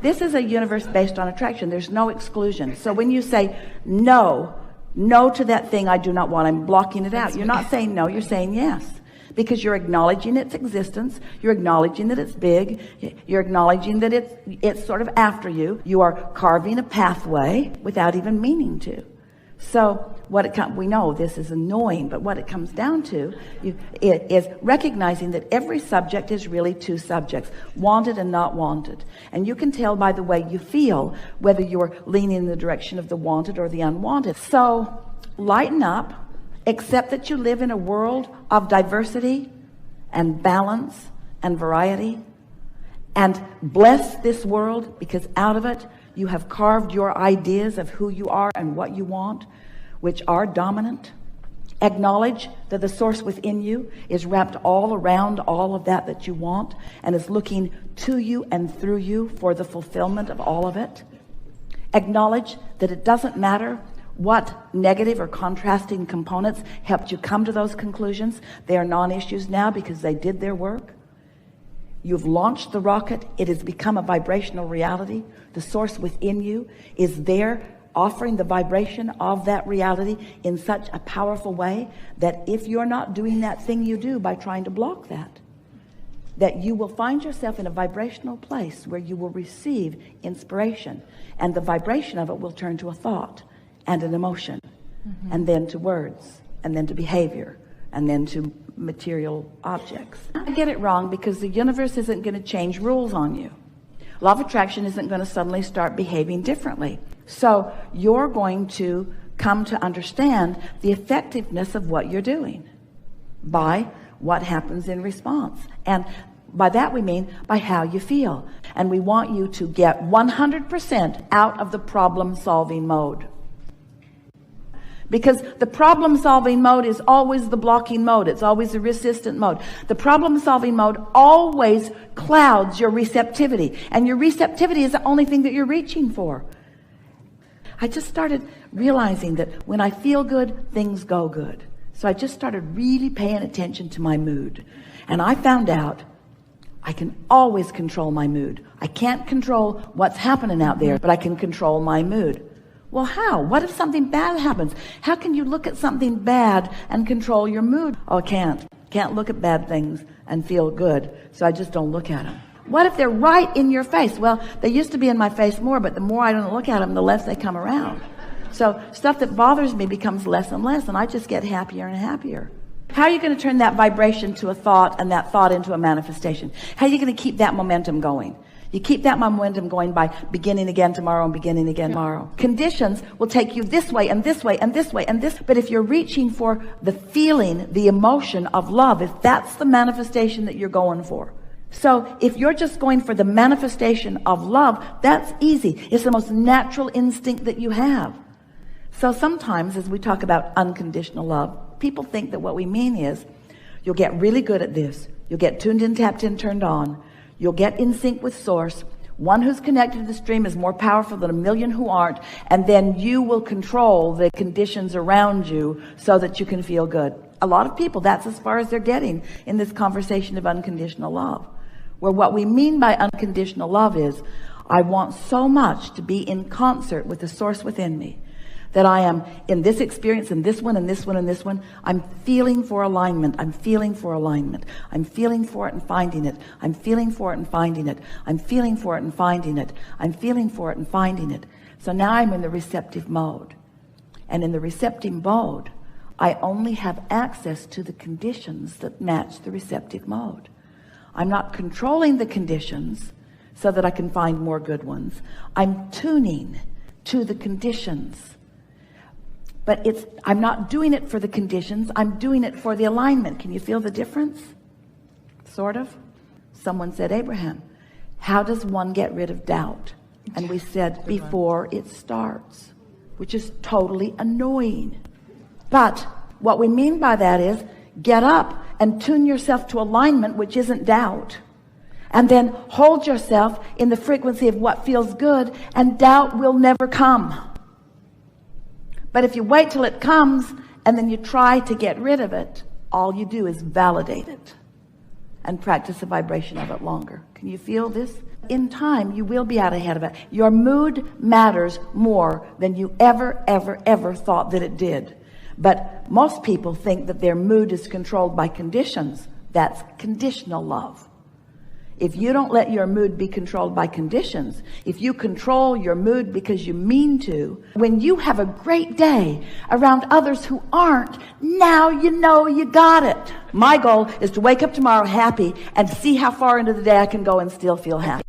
This is a universe based on attraction. There's no exclusion. So when you say no to that thing I do not want, I'm blocking it out. You're not saying no, you're saying yes. Because you're acknowledging its existence. You're acknowledging that it's big. You're acknowledging that it's sort of after you. You are carving a pathway without even meaning to. So we know this is annoying, but what it comes down to is recognizing that every subject is really two subjects, wanted and not wanted. And you can tell by the way you feel whether you're leaning in the direction of the wanted or the unwanted. So lighten up, accept that you live in a world of diversity and balance and variety, and bless this world, because out of it you have carved your ideas of who you are and what you want, which are dominant. Acknowledge that the source within you is wrapped all around all of that you want, and is looking to you and through you for the fulfillment of all of it. Acknowledge that it doesn't matter what negative or contrasting components helped you come to those conclusions. They are non-issues now because they did their work. You've launched the rocket. It has become a vibrational reality. The source within you is there offering the vibration of that reality in such a powerful way that if you're not doing that thing you do by trying to block that you will find yourself in a vibrational place where you will receive inspiration, and the vibration of it will turn to a thought and an emotion, and then to words, and then to behavior, and then to material objects. I get it wrong, because the universe isn't going to change rules on you. Law of attraction isn't going to suddenly start behaving differently. So you're going to come to understand the effectiveness of what you're doing by what happens in response. And by that we mean by how you feel. And we want you to get 100% out of the problem-solving mode. Because the problem-solving mode is always the blocking mode. It's always the resistant mode. The problem-solving mode always clouds your receptivity. And your receptivity is the only thing that you're reaching for. I just started realizing that when I feel good, things go good. So I just started really paying attention to my mood. And I found out I can always control my mood. I can't control what's happening out there, but I can control my mood. Well, how? What if something bad happens? How can you look at something bad and control your mood? Oh, I can't. Can't look at bad things and feel good, so I just don't look at them. What if they're right in your face? Well, they used to be in my face more, but the more I don't look at them, the less they come around. So stuff that bothers me becomes less and less, and I just get happier and happier. How are you going to turn that vibration to a thought, and that thought into a manifestation? How are you going to keep that momentum going? You keep that momentum going by beginning again tomorrow and beginning again tomorrow. Conditions will take you this way and this way and this way and this. But if you're reaching for the feeling, the emotion of love, if that's the manifestation that you're going for. So if you're just going for the manifestation of love, that's easy. It's the most natural instinct that you have. So sometimes as we talk about unconditional love, people think that what we mean is you'll get really good at this. You'll get tuned in, tapped in, turned on. You'll get in sync with source. One who's connected to the stream is more powerful than a million who aren't. And then you will control the conditions around you so that you can feel good. A lot of people, that's as far as they're getting in this conversation of unconditional love. Where what we mean by unconditional love is, I want so much to be in concert with the source within me, that I am in this experience, and this one, and this one, and this one. I'm feeling for alignment. I'm feeling for alignment. I'm feeling for it and finding it. I'm feeling for it and finding it. I'm feeling for it and finding it. I'm feeling for it and finding it. So now I'm in the receptive mode. And in the receptive mode, I only have access to the conditions that match the receptive mode. I'm not controlling the conditions so that I can find more good ones. I'm tuning to the conditions. But I'm not doing it for the conditions. I'm doing it for the alignment. Can you feel the difference? Sort of. Someone said, Abraham, how does one get rid of doubt? And we said, before it starts, which is totally annoying. But what we mean by that is get up and tune yourself to alignment, which isn't doubt. And then hold yourself in the frequency of what feels good, and doubt will never come. But if you wait till it comes and then you try to get rid of it, all you do is validate it. and practice the vibration of it longer. Can you feel this? In time, you will be out ahead of it. Your mood matters more than you ever thought that it did. But most people think that their mood is controlled by conditions. That's conditional love. If you don't let your mood be controlled by conditions, if you control your mood because you mean to, when you have a great day around others who aren't, now you know you got it. My goal is to wake up tomorrow happy and see how far into the day I can go and still feel happy.